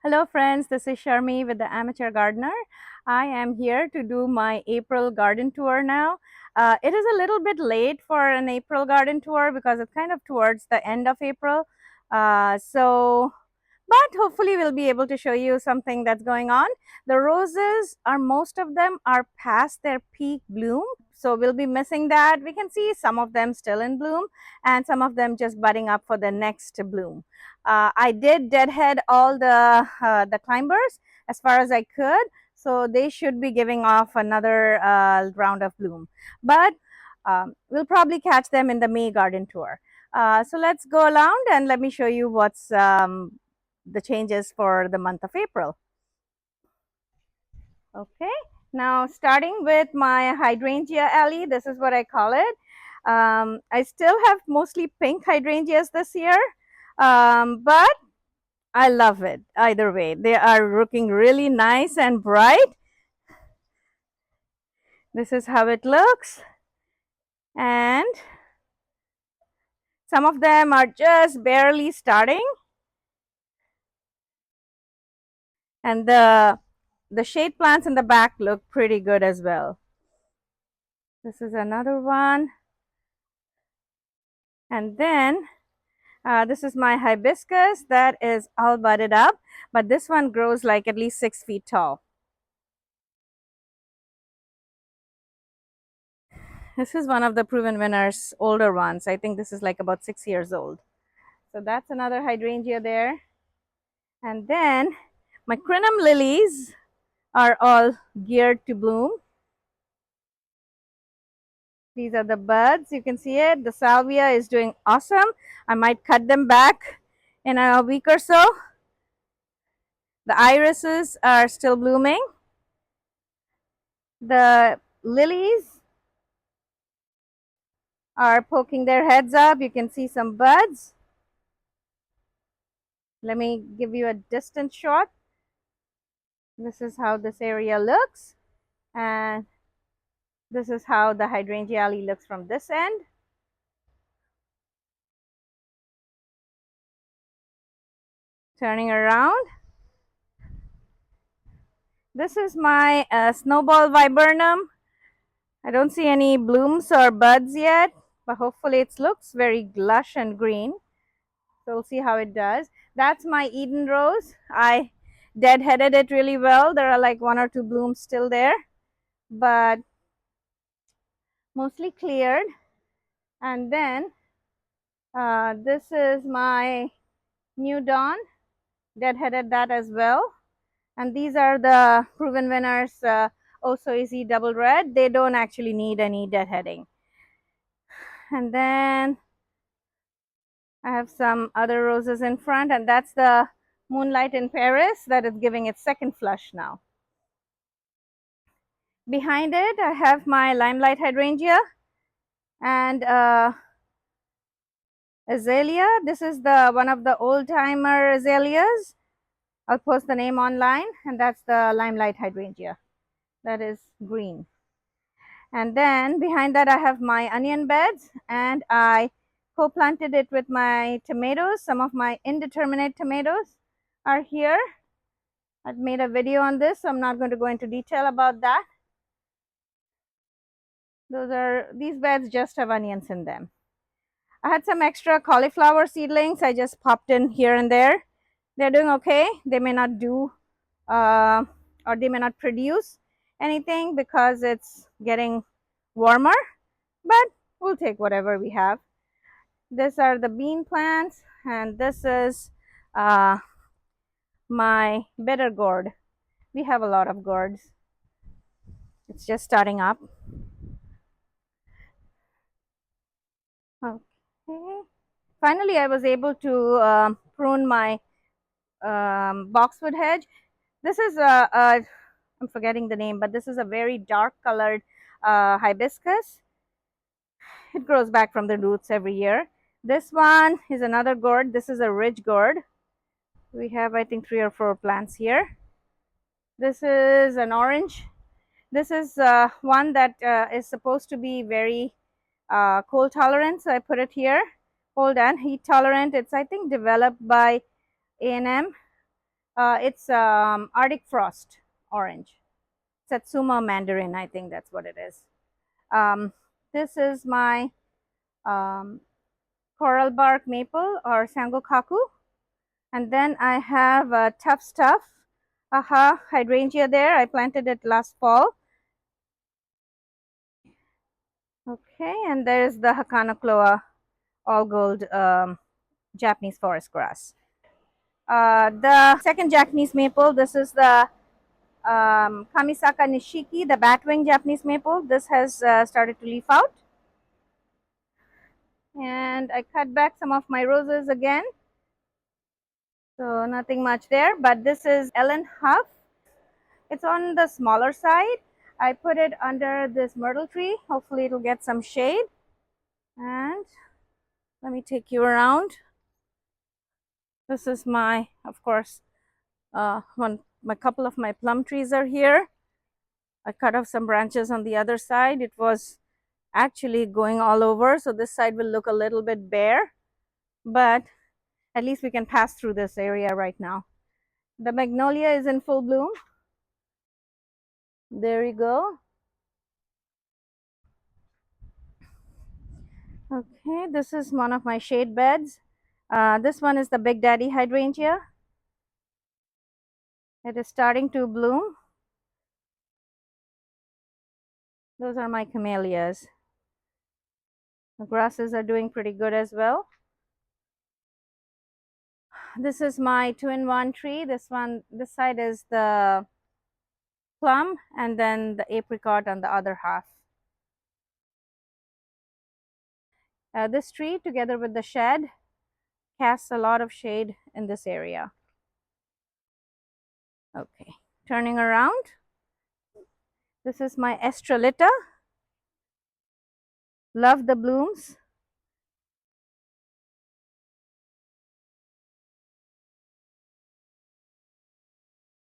Hello friends, this is Sharmi with the Amateur Gardener. I am here to do my April garden tour now. It is a little bit late for an April garden tour because it's kind of towards the end of April. But hopefully we'll be able to show you something that's going on. The roses are, most of them are past their peak bloom. So we'll be missing that. We can see some of them still in bloom and some of them just budding up for the next bloom. I did deadhead all the climbers as far as I could, so they should be giving off another round of bloom. But we'll probably catch them in the May garden tour. So let's go around and let me show you what's the changes for the month of April. Okay, now starting with my hydrangea alley, this is what I call it. I still have mostly pink hydrangeas this year, but I love it either way. They are looking really nice and bright. This is how it looks. And some of them are just barely starting. And the shade plants in the back look pretty good as well. This is another one. And then this is my hibiscus that is all budded up, but this one grows like at least 6 feet tall. This is one of the proven winners, older ones. I think this is like about 6 years old. So that's another hydrangea there. And then my crinum lilies are all geared to bloom. These are the buds. You can see it. The salvia is doing awesome. I might cut them back in a week or so. The irises are still blooming. The lilies are poking their heads up. You can see some buds. Let me give you a distant shot. This is how this area looks. And this is how the hydrangea alley looks from this end. Turning around. This is my snowball viburnum. I don't see any blooms or buds yet, but hopefully it looks very lush and green. So we'll see how it does. That's my Eden rose. I deadheaded it really well. There are like 1 or 2 blooms still there, but mostly cleared. And then this is my New Dawn. Deadheaded that as well. And these are the proven winners, Oh So Easy Double Red. They don't actually need any deadheading. And then I have some other roses in front, and that's the Moonlight in Paris that is giving its second flush now. Behind it, I have my Limelight hydrangea and azalea. This is the one of the old timer azaleas. I'll post the name online, and that's the Limelight hydrangea. That is green. And then behind that I have my onion beds, and I co-planted it with my tomatoes. Some of my indeterminate tomatoes are here. I've made a video on this, so I'm not going to go into detail about that. These beds just have onions in them. I had some extra cauliflower seedlings. I just popped in here and there. They're doing okay. They may not do or they may not produce anything because it's getting warmer, but we'll take whatever we have. These are the bean plants, and this is my bitter gourd. We have a lot of gourds. It's just starting up. Okay. Finally, I was able to prune my boxwood hedge. This is I'm forgetting the name, but this is a very dark colored hibiscus. It grows back from the roots every year. This one is another gourd. This is a ridge gourd. We have, I think, 3 or 4 plants here. This is an orange. This is one that is supposed to be very cold tolerant, so I put it here. Cold and heat tolerant. It's, I think, developed by A&M. It's Arctic Frost orange. Satsuma Mandarin, I think that's what it is. Um, this is my um, coral bark maple or sangokaku. And then I have tough stuff. Aha, hydrangea there. I planted it last fall. Okay, and there's the Hakanakloa all gold Japanese forest grass. The second Japanese maple, this is the Kamisaka Nishiki, the batwing Japanese maple. This has started to leaf out. And I cut back some of my roses again. So nothing much there, but this is Ellen Huff. It's on the smaller side. I put it under this myrtle tree. Hopefully it'll get some shade. And let me take you around. This is my, of course, my couple of my plum trees are here. I cut off some branches on the other side. It was actually going all over, so this side will look a little bit bare, but at least we can pass through this area right now. The magnolia is in full bloom. There you go. Okay, this is one of my shade beds. This one is the Big Daddy hydrangea. It is starting to bloom. Those are my camellias. The grasses are doing pretty good as well. This is my two-in-one tree. This side is the plum and then the apricot on the other half. This tree together with the shed casts a lot of shade in this area. Okay, turning around. This is my estrelita. Love the blooms.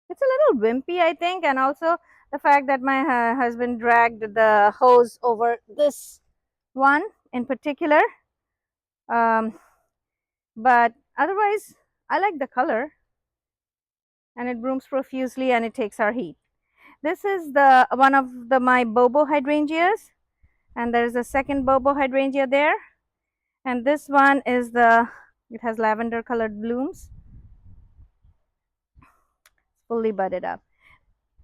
It's a little wimpy, I think, and also the fact that my husband dragged the hose over this one in particular. Um, but otherwise, I like the color, and it blooms profusely and it takes our heat. This is the one of my bobo hydrangeas, and there's a second bobo hydrangea there, and this one is it has lavender colored blooms, fully budded up.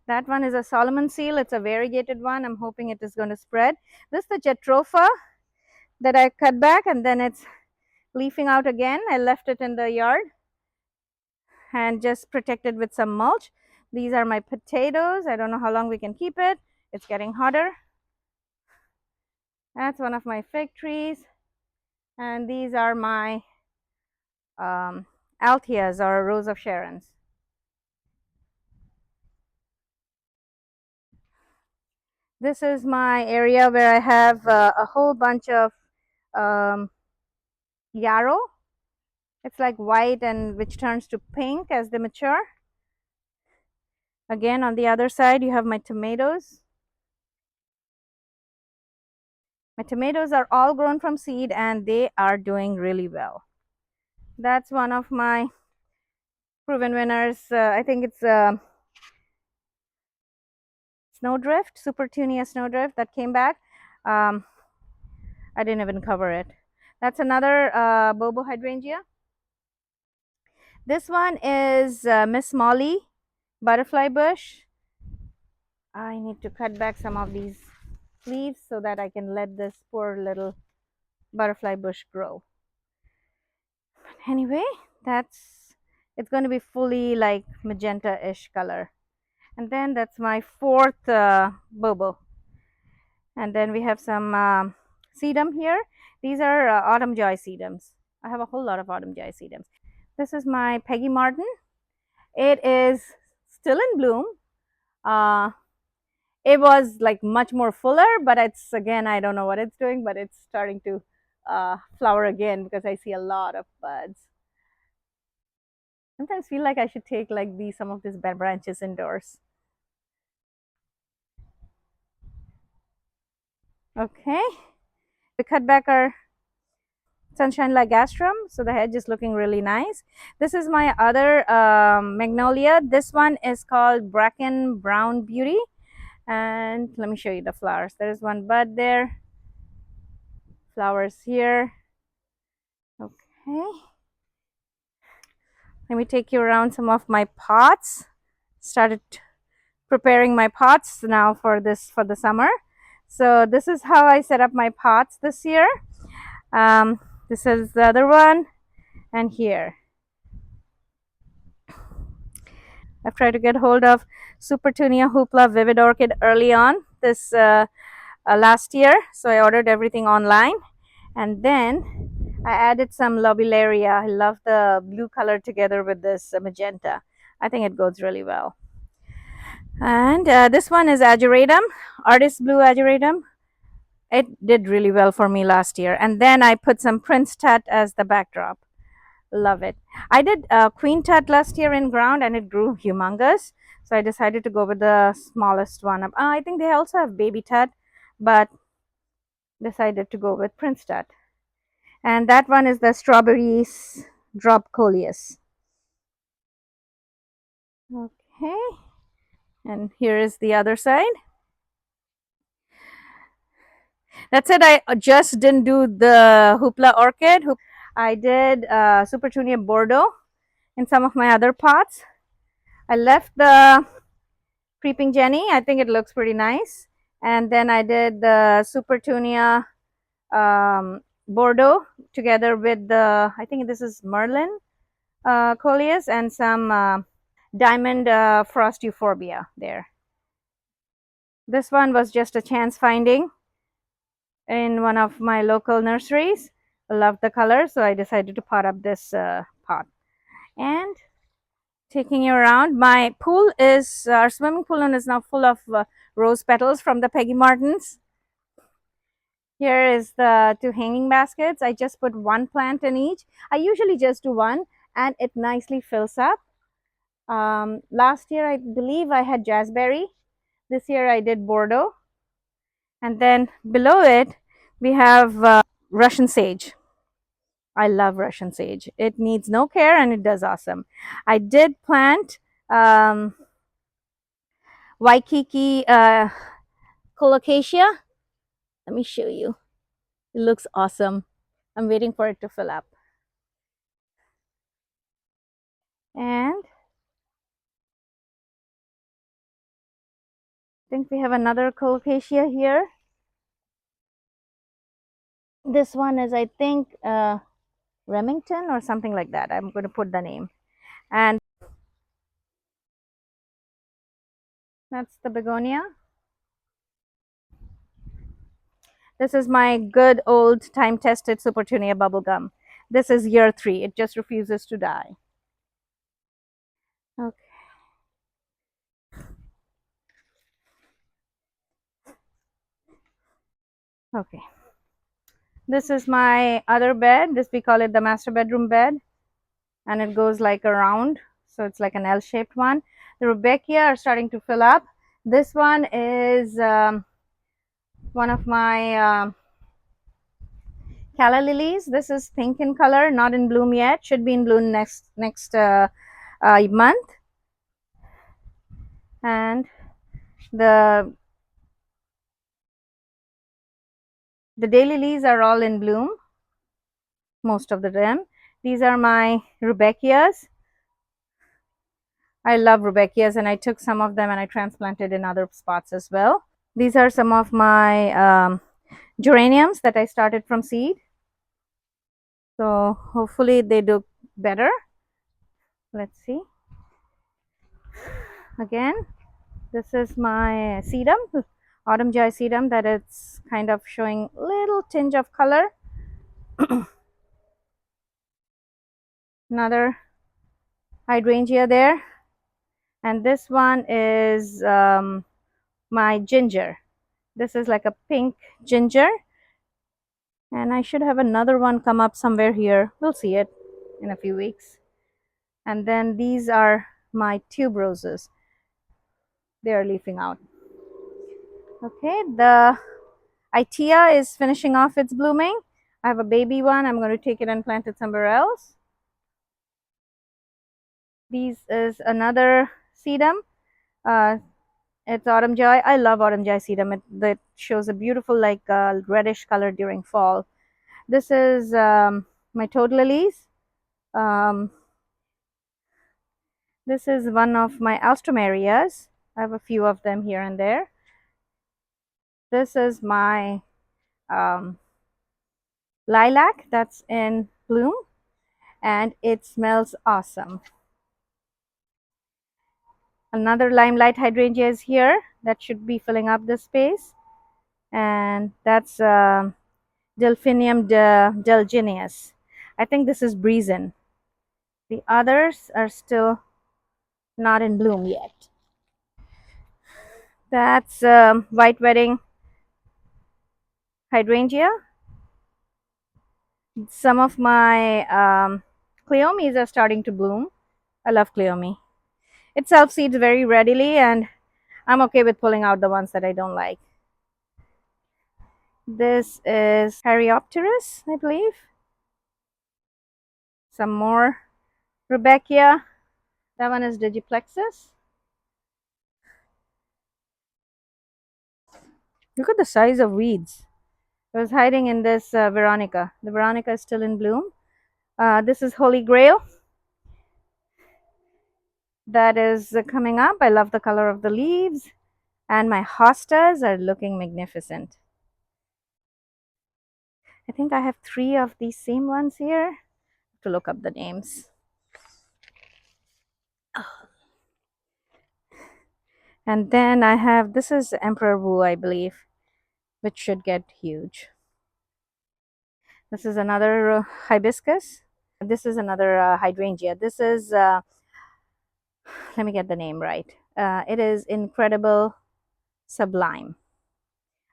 That one is a Solomon seal. It's a variegated one. I'm hoping it is going to spread. This is the Jatropha that I cut back, and then it's leafing out again. I left it in the yard and just protected with some mulch. These are my potatoes. I don't know how long we can keep it. It's getting hotter. That's one of my fig trees. And these are my Althias or Rose of Sharons. This is my area where I have a whole bunch of yarrow. It's like white and which turns to pink as they mature. Again, on the other side, you have my tomatoes. My tomatoes are all grown from seed and they are doing really well. That's one of my proven winners. I think it's snowdrift, Supertunia snowdrift that came back. I didn't even cover it. That's another bobo hydrangea. This one is Miss Molly butterfly bush. I need to cut back some of these leaves so that I can let this poor little butterfly bush grow. Anyway, it's going to be fully like magenta-ish color. And then that's my fourth bobo. And then we have some sedum here. These are autumn joy sedums. I have a whole lot of autumn joy sedums. This is my Peggy Martin. It is still in bloom. It was like much more fuller, but it's again, I don't know what it's doing, but it's starting to flower again because I see a lot of buds. Sometimes feel like I should take like some of these branches indoors. Okay, we cut back our sunshine ligastrum. So the hedge is looking really nice. This is my other magnolia. This one is called Bracken Brown Beauty. And let me show you the flowers. There's one bud there, flowers here. Okay, let me take you around some of my pots. Started preparing my pots now for the summer. So this is how I set up my pots this year. um, this is the other one, and here I've tried to get hold of Supertunia Hoopla Vivid Orchid early on this last year, so I ordered everything online, and then I added some Lobellaria. I love the blue color together with this magenta. I think it goes really well. And this one is Ageratum, Artist Blue Ageratum. It did really well for me last year. And then I put some Prince Tut as the backdrop. Love it. I did Queen Tut last year in ground and it grew humongous. So I decided to go with the smallest one. I think they also have Baby Tut, but decided to go with Prince Tut. And that one is the Strawberries Drop Coleus. Okay. And here is the other side. That's it. I just didn't do the Hoopla Orchid. I did Supertunia Bordeaux in some of my other pots. I left the Creeping Jenny. I think it looks pretty nice. And then I did the Supertunia Bordeaux together with the, I think this is Merlin Coleus and some Diamond Frost Euphorbia there. This one was just a chance finding in one of my local nurseries. I love the color, so I decided to pot up this pot. And taking you around, my pool is, our swimming pool is now full of rose petals from the Peggy Martins. Here is the two hanging baskets. I just put one plant in each. I usually just do one and it nicely fills up. Last year, I believe I had jazzberry. This year I did Bordeaux. And then below it, we have Russian sage. I love Russian sage. It needs no care and it does awesome. I did plant Waikiki colocasia. Let me show you. It looks awesome. I'm waiting for it to fill up. And I think we have another colocasia here. This one is, I think, Remington or something like that. I'm going to put the name. And that's the begonia. This is my good old time-tested Supertunia bubblegum. This is year 3. It just refuses to die. Okay. Okay. This is my other bed. This, we call it the master bedroom bed. And it goes like around. So it's like an L-shaped one. The Rudbeckia are starting to fill up. This one is one of my calla lilies. This is pink in color, not in bloom yet. Should be in bloom next month. And the daylilies are all in bloom, most of the them. These are my Rudbeckias. I love Rudbeckias, and I took some of them and I transplanted in other spots as well. These are some of my geraniums that I started from seed. So hopefully they do better. Let's see. Again, this is my sedum, autumn joy sedum, that it's kind of showing a little tinge of color. Another hydrangea there. And this one is my ginger. This is like a pink ginger. And I should have another one come up somewhere here. We'll see it in a few weeks. And then these are my tube roses. They are leafing out. Okay, the Itea is finishing off its blooming. I have a baby one. I'm going to take it and plant it somewhere else. These is another sedum. Uh, it's autumn joy. I love autumn joy sedum. It shows a beautiful like reddish color during fall. This is my toad lilies. Um, this is one of my alstroemerias. I have a few of them here and there. This is my um, lilac that's in bloom, and it smells awesome. Another limelight hydrangea is here that should be filling up this space, and that's Delphinium delginius. I think this is Breezen. The others are still not in bloom yet. That's white wedding hydrangea. Some of my cleomes are starting to bloom. I love cleome. It self seeds very readily, and I'm okay with pulling out the ones that I don't like. This is Hyraeopteris, I believe. Some more Rebecca. That one is Digiplexus. Look at the size of weeds. I was hiding in this Veronica. The Veronica is still in bloom. This is Holy Grail. That is coming up. I love the color of the leaves. And my hostas are looking magnificent. I think I have 3 of these same ones here. I have to look up the names. And then I have, this is Emperor Wu, I believe, which should get huge. This is another hibiscus. This is another hydrangea. This is, let me get the name right. It is Incredible Sublime.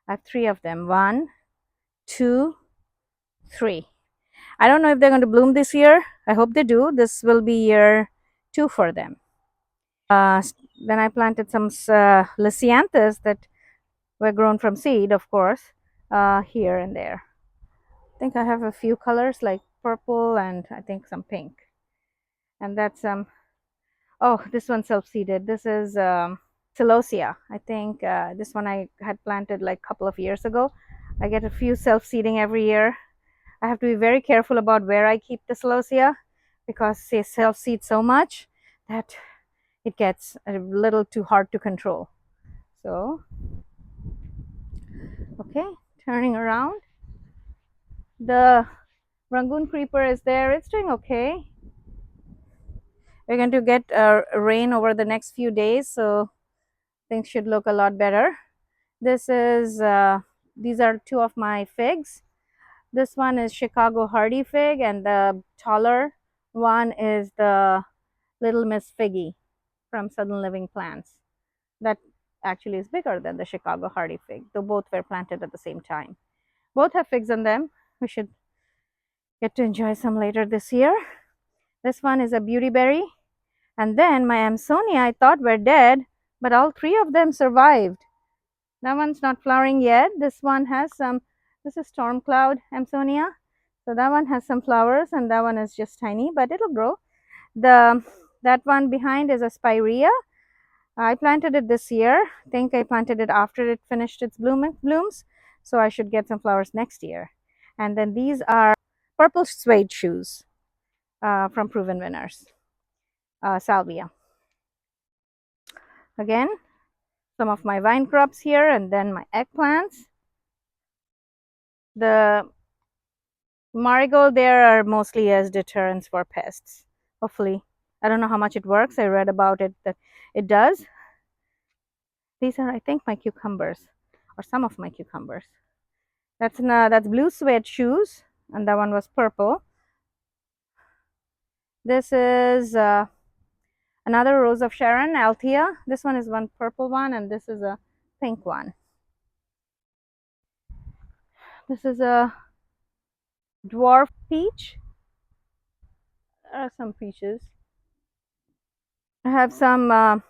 I have 3 of them. 1, 2, 3. I don't know if they're going to bloom this year. I hope they do. This will be year 2 for them. Then I planted some lisianthus that were grown from seed, of course, here and there. I think I have a few colors like purple and I think some pink. And that's oh, this one's self-seeded. This is celosia. I think this one I had planted like a couple of years ago. I get a few self-seeding every year. I have to be very careful about where I keep the celosia because they self-seed so much that it gets a little too hard to control. So, okay, turning around. The Rangoon creeper is there. It's doing okay. We're going to get rain over the next few days, so things should look a lot better. This is, these are 2 of my figs. This one is Chicago Hardy fig, and the taller one is the Little Miss Figgy from Southern Living Plants. That actually is bigger than the Chicago Hardy fig, though both were planted at the same time. Both have figs on them. We should get to enjoy some later this year. This one is a beauty berry. And then my Amsonia I thought were dead, but all 3 of them survived. That one's not flowering yet. This one has some, this is storm cloud Amsonia. So that one has some flowers and that one is just tiny, but it'll grow. That one behind is a spirea. I planted it this year. I think I planted it after it finished its blooms. So I should get some flowers next year. And then these are purple suede shoes from Proven Winners. Salvia. Again, some of my vine crops here and then my eggplants. The marigold there are mostly as deterrents for pests. Hopefully, I don't know how much it works. I read about it that it does. These are, I think, my cucumbers or some of my cucumbers. That's blue suede shoes, and that one was purple. This is another Rose of Sharon, Althea. This one is one purple one, and this is a pink one. This is a dwarf peach. There are some peaches. I have some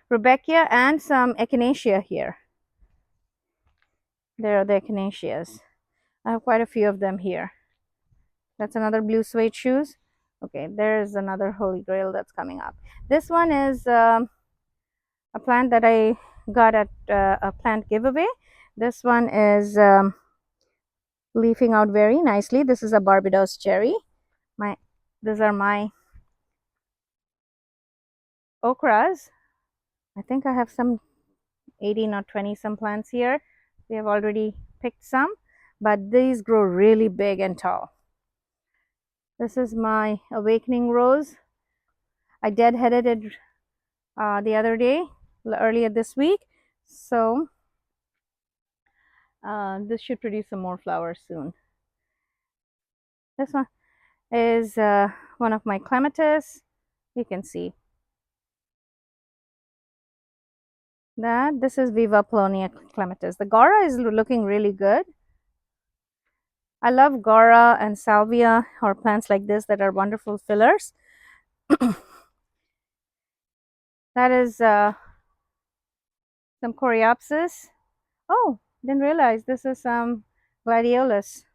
Rebecca and some echinacea here. There are the echinaceas. I have quite a few of them here. That's another blue suede shoes. Okay, there's another holy grail that's coming up. This one is a plant that I got at a plant giveaway. This one is leafing out very nicely. This is a Barbados cherry. My These are my okras. I think I have some 18 or 20 some plants here. We have already picked some, but these grow really big and tall. This is my awakening rose. I deadheaded it the other day, earlier this week. So this should produce some more flowers soon. This one is one of my clematis. You can see that this is Viva Polonia clematis. The Gora is looking really good. I love Gora and Salvia, or plants like this that are wonderful fillers. That is some Coreopsis. Oh, didn't realize this is some gladiolus.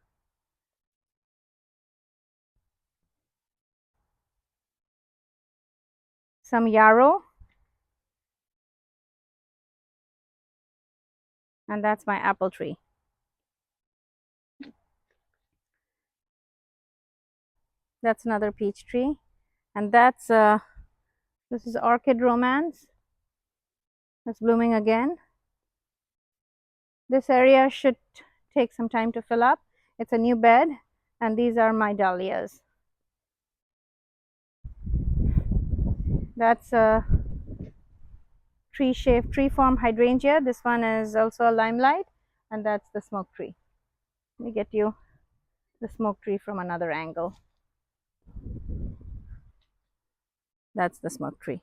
Some yarrow. And that's my apple tree. That's another peach tree. And that's this is orchid romance. It's blooming again. This area should take some time to fill up. It's a new bed, and these are my dahlias. That's a tree form hydrangea. This one is also a limelight, and that's the smoke tree. Let me get you the smoke tree from another angle. That's the smoke tree.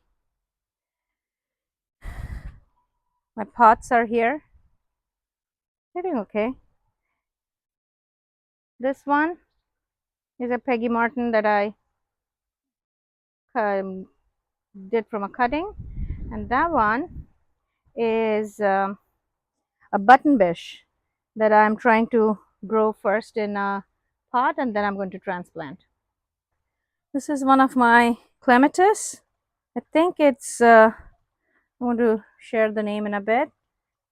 My pots are here. They're doing okay. This one is a Peggy Martin that I did from a cutting, and that one is a button bush that I'm trying to grow first in a pot, and then I'm going to transplant. This is one of my clematis. I think it's I want to share the name in a bit.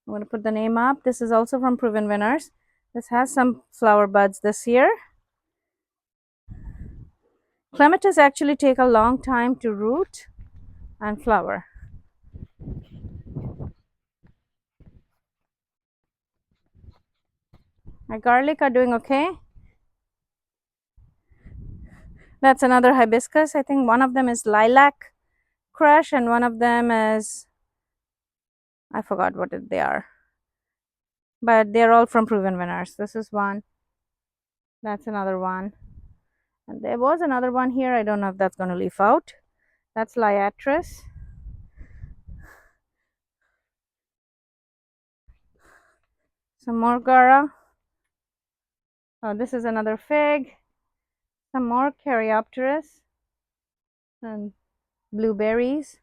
I'm going to put the name up. This is also from Proven Winners. This has some flower buds this year. Clematis actually take a long time to root and flower. My garlic are doing okay. That's another hibiscus. I think one of them is lilac crush and one of them is, I forgot what they are, but they're all from Proven Winners. This is one. That's another one. And there was another one here. I don't know if that's going to leaf out. That's liatris. Some more Gara. Oh, this is another fig. Some more Caryopteris and blueberries.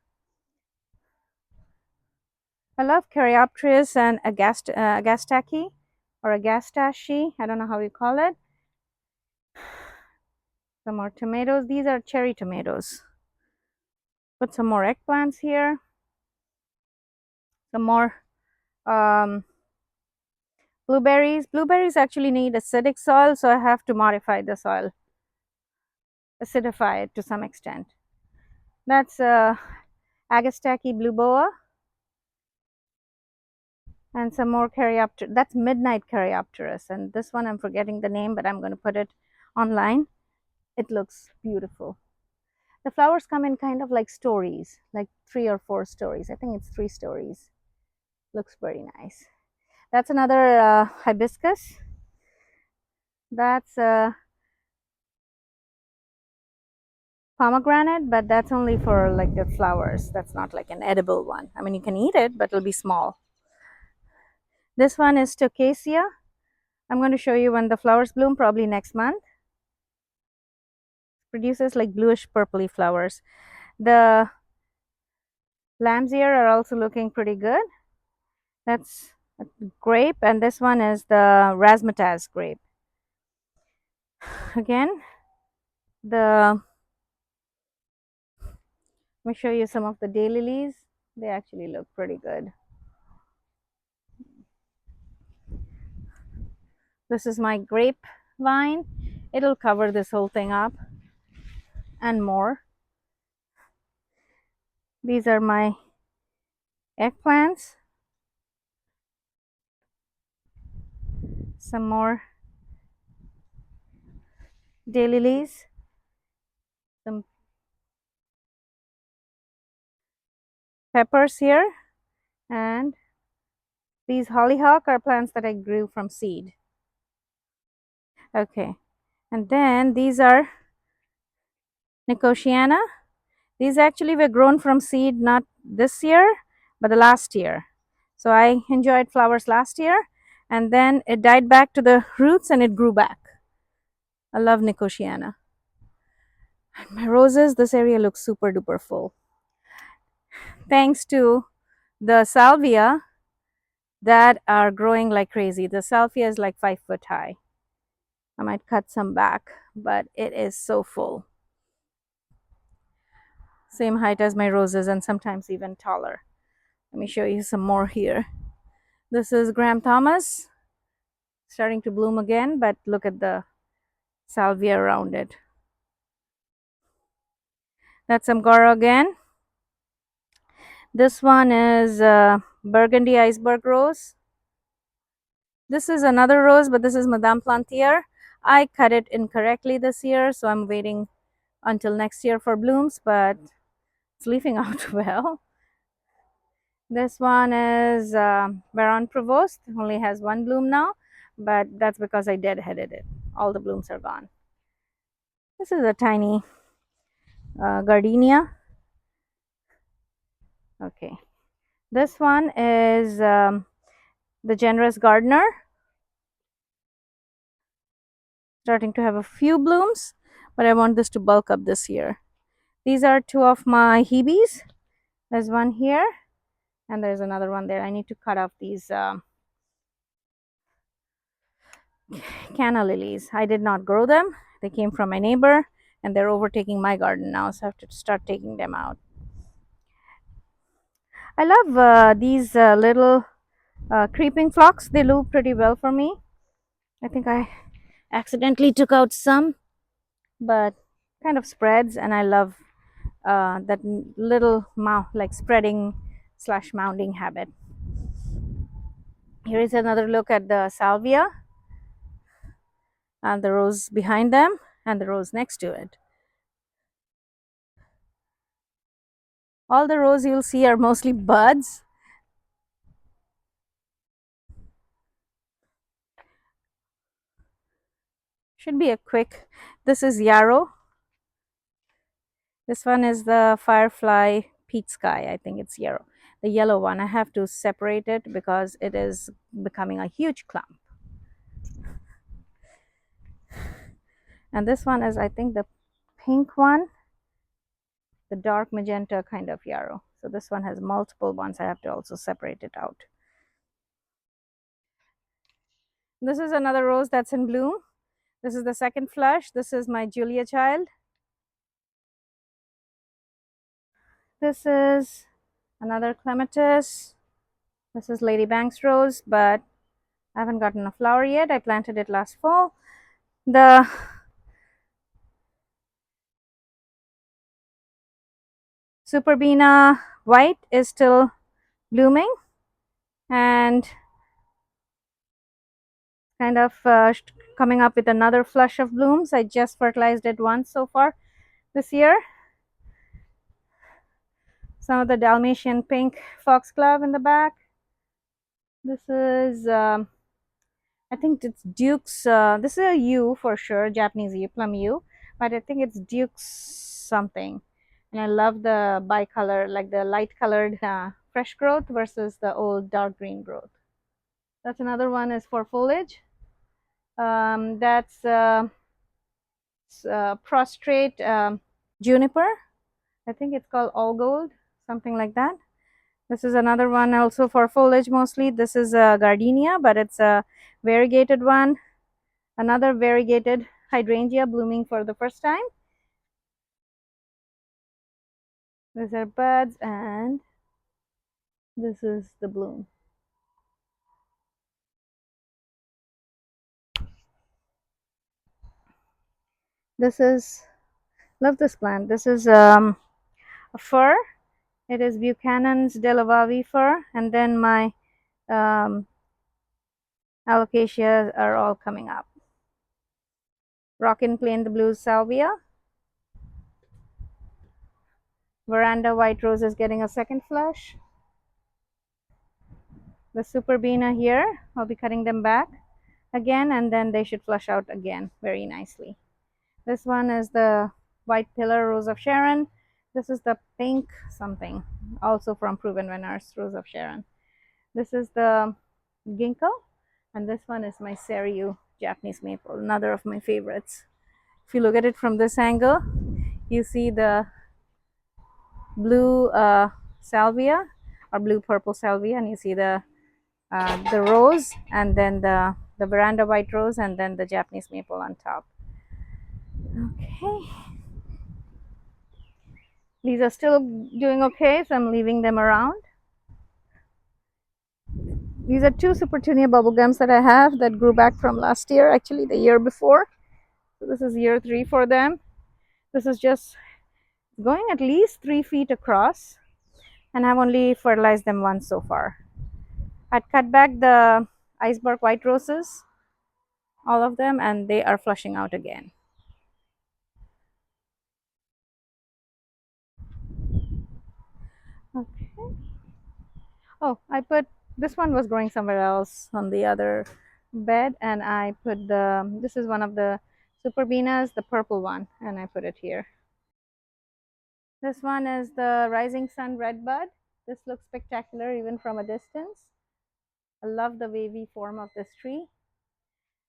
I love Caryopteris and Agastachy or Agastache. I don't know how you call it. Some more tomatoes. These are cherry tomatoes. Put some more eggplants here. Some more blueberries. Blueberries actually need acidic soil, so I have to modify the soil, acidify it to some extent. That's Agastache blue boa. And some more Caryopteris. That's midnight Caryopteris. And this one I'm forgetting the name, but I'm going to put it online. It looks beautiful. The flowers come in kind of like stories, like 3 or 4 stories. I think it's 3 stories. Looks very nice. That's another hibiscus. That's pomegranate, but that's only for like the flowers. That's not like an edible one. I mean, you can eat it, but it'll be small. This one is Stocasia. I'm going to show you when the flowers bloom, probably next month. Produces like bluish purpley flowers. The lamb's ear are also looking pretty good. That's a grape, and this one is the razzmatazz grape. Again, the let me show you some of the daylilies. They actually look pretty good. This is my grape vine. It'll cover this whole thing up and more. These are my eggplants. Some more daylilies. Some peppers here. And these hollyhock are plants that I grew from seed. Okay. And then these are Nicotiana. These actually were grown from seed not this year, but the last year. So I enjoyed flowers last year, and then it died back to the roots and it grew back. I love Nicotiana. And my roses, this area looks super duper full. Thanks to the salvia that are growing like crazy. The salvia is like 5 foot high. I might cut some back, but it is so full. Same height as my roses and sometimes even taller. Let me show you some more here. This is Graham Thomas, starting to bloom again, but look at the salvia around it. That's Amgara again. This one is Burgundy Iceberg Rose. This is another rose, but this is Madame Plantier. I cut it incorrectly this year, so I'm waiting until next year for blooms, but it's leafing out well. This one is Baron Provost. Only has one bloom now, but that's because I deadheaded it. All the blooms are gone. This is a tiny gardenia. Okay. This one is the Generous Gardener. Starting to have a few blooms, but I want this to bulk up this year. These are two of my Hebes. There's one here and there's another one there. I need to cut off these canna lilies. I did not grow them. They came from my neighbor and they're overtaking my garden now, so I have to start taking them out. I love these little creeping phlox. They do pretty well for me. I think I accidentally took out some, but kind of spreads, and I love that little like spreading slash mounding habit. Here is another look at the salvia and the rose behind them and the rose next to it. All the rows you'll see are mostly buds. Should be a quick. This is yarrow. This one is the firefly peach sky. I think it's yarrow. The yellow one. I have to separate it because it is becoming a huge clump. And this one is, I think, the pink one, the dark magenta kind of yarrow. So this one has multiple ones. I have to also separate it out. This is another rose that's in bloom. This is the second flush. This is my Julia child. This is another clematis. This is Lady Banks rose, but I haven't gotten a flower yet. I planted it last fall. The Superbina white is still blooming and kind of coming up with another flush of blooms. I just fertilized it once so far this year. Some of the Dalmatian pink foxglove in the back. This is I think it's Duke's, this is a yew for sure, Japanese yew, plum yew, but I think it's Duke's something. And I love the bicolor, like the light colored fresh growth versus the old dark green growth. That's another one is for foliage. That's prostrate juniper. I think it's called all gold, something like that. This is another one also for foliage mostly. This is a gardenia, but it's a variegated one. Another variegated hydrangea blooming for the first time. These are buds, and this is the bloom. This is, love this plant. This is a fir. It is Buchanan's Delavavi fir, and then my um, alocasias are all coming up. Rockin' Plain the Blues Salvia. Veranda White Rose is getting a second flush. The Superbena here, I'll be cutting them back again, and then they should flush out again very nicely. This one is the White Pillar Rose of Sharon. This is the pink something, also from Proven Winners Rose of Sharon. This is the Ginkgo, and this one is my Seryu Japanese maple, another of my favorites. If you look at it from this angle, you see the blue salvia or blue purple salvia, and you see the rose, and then the veranda white rose, and then the Japanese maple on top. Okay, these are still doing okay, so I'm leaving them around. These are two Supertunia bubblegums that I have that grew back from last year, actually the year before. So this is year 3 for them. This is just going at least 3 feet across, and I've only fertilized them once so far. I'd cut back the iceberg white roses, all of them, and they are flushing out again. Okay. Oh, I put, this one was growing somewhere else on the other bed, and I put this is one of the Superbenas, the purple one, and I put it here. This one is the Rising Sun Red Bud. This looks spectacular even from a distance. I love the wavy form of this tree.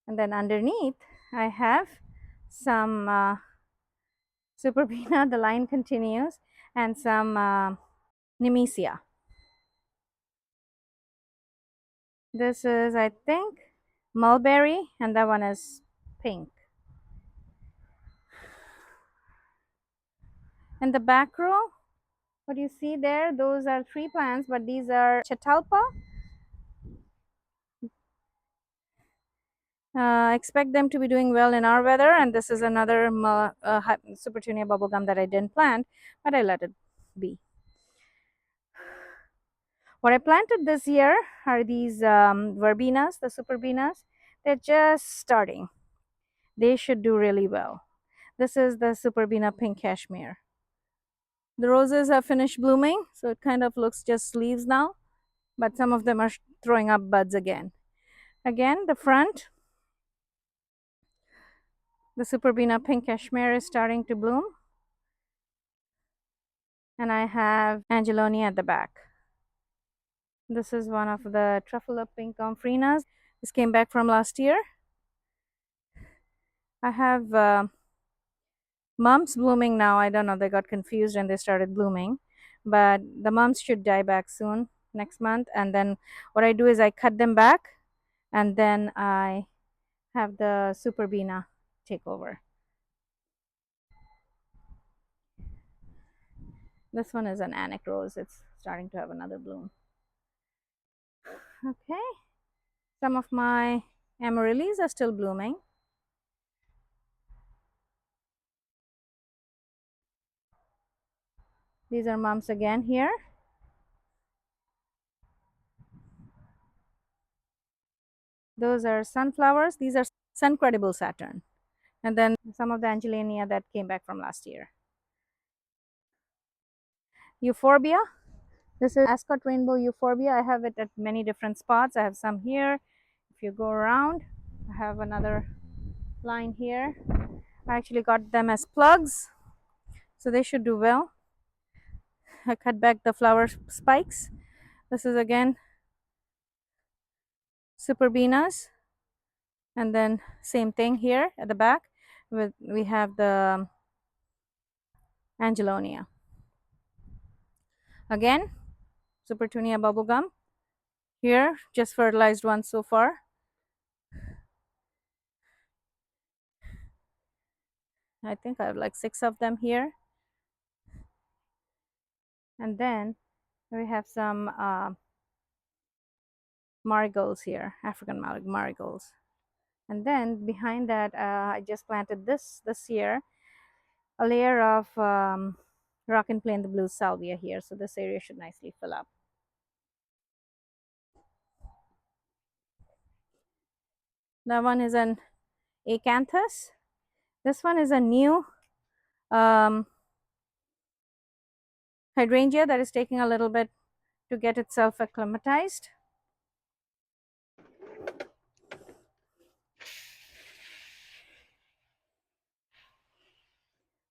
And then underneath, I have some Superbena, the line continues, and some Nemesia. This is, I think, mulberry, and that one is pink. In the back row, what you see there, those are 3 plants, but these are Chatalpa. Expect them to be doing well in our weather, and this is another Supertunia bubblegum that I didn't plant, but I let it be. What I planted this year are these verbenas, the superbenas. They're just starting. They should do really well. This is the Superbena pink cashmere. The roses have finished blooming, so it kind of looks just leaves now, but some of them are throwing up buds again. Again, the front, the Superbena pink cashmere is starting to bloom, and I have Angelonia at the back. This is one of the Truffula pink gomphrenias. This came back from last year. I have mumps blooming now. I don't know, they got confused and they started blooming, but the mumps should die back soon, next month. And then what I do is I cut them back, and then I have the Superbena take over. This one is an Anic rose. It's starting to have another bloom. Okay, some of my amaryllis are still blooming. These are mumps again here. Those are sunflowers. These are Suncredible Saturn. And then some of the Angelania that came back from last year. Euphorbia. This is Ascot Rainbow Euphorbia. I have it at many different spots. I have some here. If you go around, I have another line here. I actually got them as plugs, so they should do well. I cut back the flower spikes. This is again Superbenas, and then same thing here at the back. We have the Angelonia. Again, Supertunia bubblegum. Here, just fertilized one so far. I think I have like 6 of them here. And then we have some marigolds here, African marigolds. And then behind that, I just planted this year a layer of rock and plain the blue salvia here. So this area should nicely fill up. That one is an acanthus. This one is a new um, hydrangea that is taking a little bit to get itself acclimatized.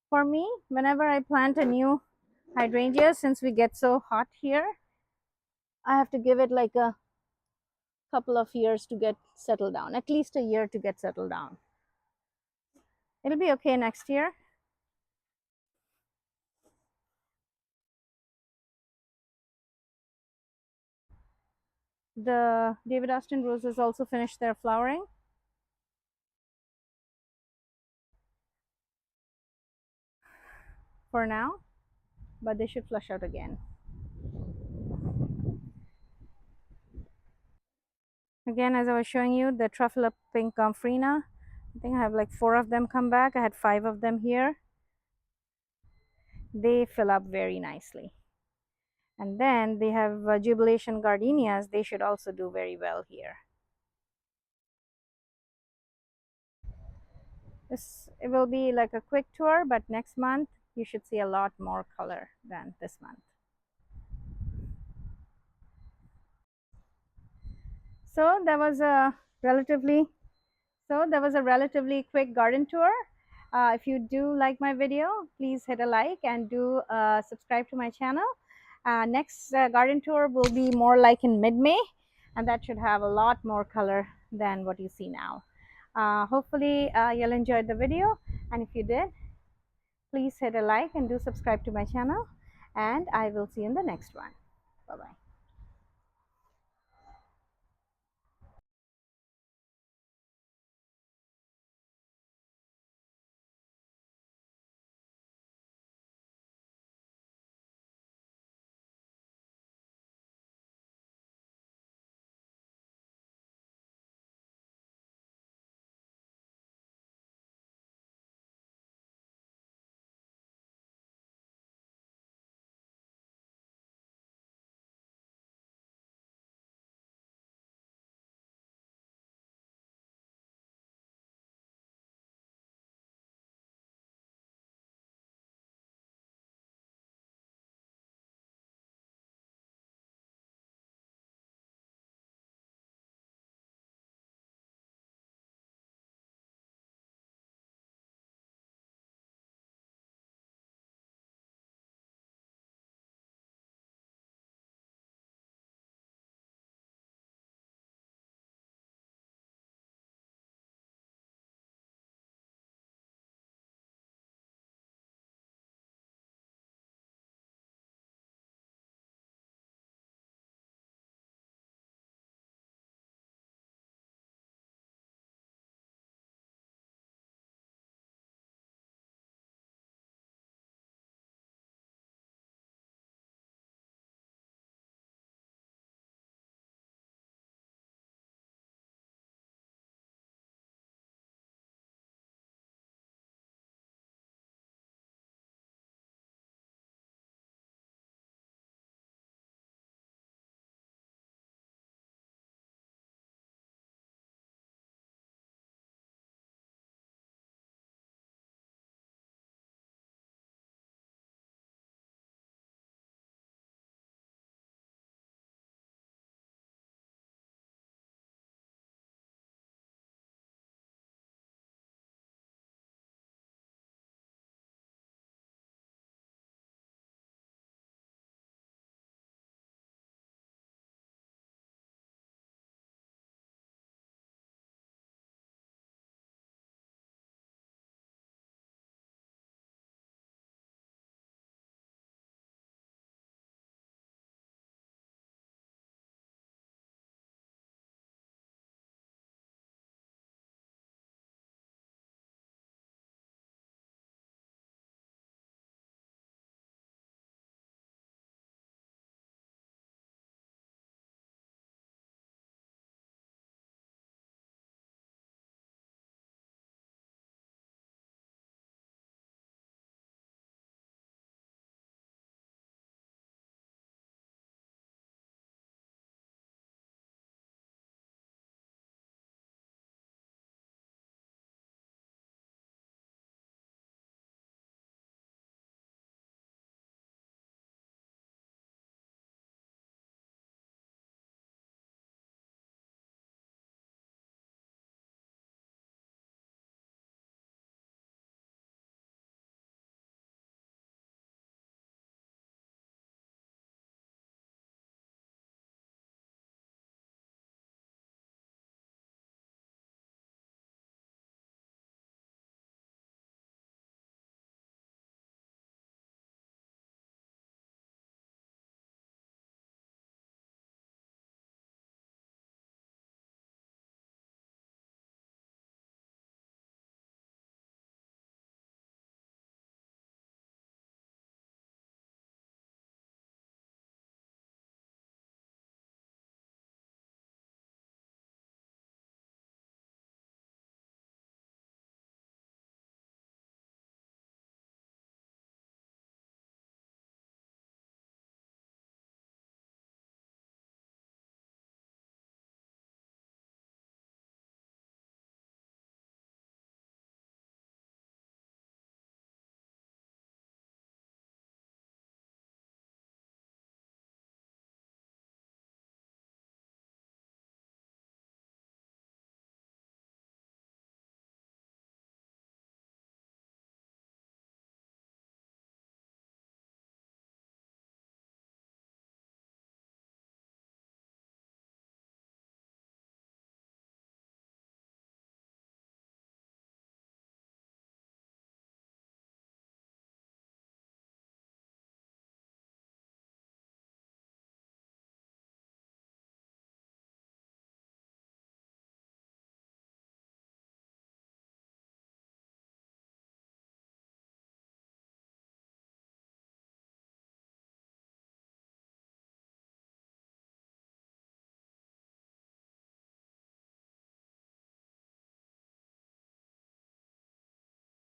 For me, whenever I plant a new hydrangea, since we get so hot here, I have to give it like a couple of years to get settled down, at least a year to get settled down. It'll be okay next year. The David Austin roses also finished their flowering. For now, but they should flush out again. Again, as I was showing you, the truffle pink gomphrena, I think I have like 4 of them come back. I had 5 of them here. They fill up very nicely. And then they have jubilation gardenias. They should also do very well here. It will be like a quick tour, but next month you should see a lot more color than this month. So that was a relatively quick garden tour. If you do like my video, please hit a like and do subscribe to my channel. Next garden tour will be more like in mid-May, and that should have a lot more color than what you see now. Hopefully you'll enjoy the video, and if you did, please hit a like and do subscribe to my channel, and I will see you in the next one. Bye bye.